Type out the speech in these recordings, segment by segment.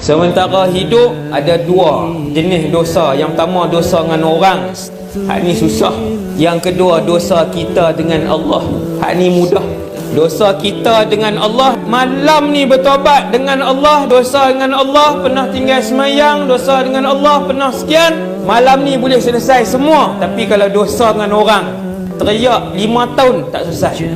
Sementara hidup ada dua jenis dosa. Yang pertama dosa dengan orang, hak ni susah. Yang kedua dosa kita dengan Allah, hak ni mudah. Dosa kita dengan Allah, malam ni bertobat dengan Allah. Dosa dengan Allah pernah tinggal semayang, dosa dengan Allah pernah sekian, malam ni boleh selesai semua. Tapi kalau dosa dengan orang, teriak 5 tahun tak selesai.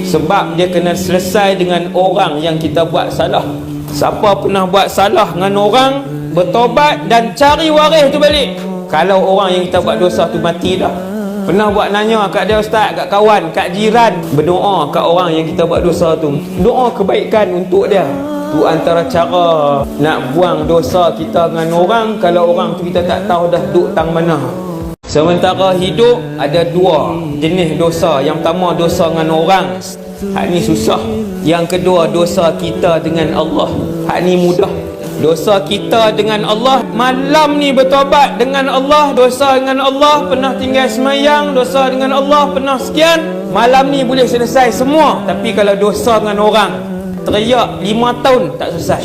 Sebab dia kena selesai dengan orang yang kita buat salah. Siapa pernah buat salah dengan orang, bertobat dan cari waris tu balik. Kalau orang yang kita buat dosa tu mati dah, pernah buat nanya kat dia ustaz, kat kawan, kat jiran, berdoa kat orang yang kita buat dosa tu, doa kebaikan untuk dia. Tu antara cara nak buang dosa kita dengan orang. Kalau orang tu kita tak tahu dah duk tang mana. Sementara hidup ada dua jenis dosa. Yang pertama dosa dengan orang, hak ni susah. Yang kedua dosa kita dengan Allah, hak ni mudah. Dosa kita dengan Allah, malam ni bertobat dengan Allah. Dosa dengan Allah pernah tinggal semayang, dosa dengan Allah pernah sekian, malam ni boleh selesai semua. Tapi kalau dosa dengan orang, teriak 5 tahun tak selesai.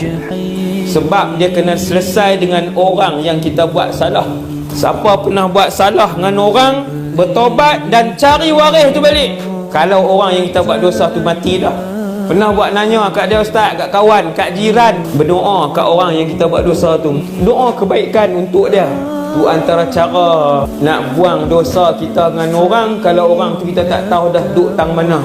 Sebab dia kena selesai dengan orang yang kita buat salah. Siapa pernah buat salah dengan orang, bertobat dan cari waris tu balik. Kalau orang yang kita buat dosa tu mati dah, pernah buat nanya kat dia ustaz, kat kawan, kat jiran, berdoa kat orang yang kita buat dosa tu, doa kebaikan untuk dia. Tu antara cara nak buang dosa kita dengan orang. Kalau orang tu kita tak tahu dah duk tang mana.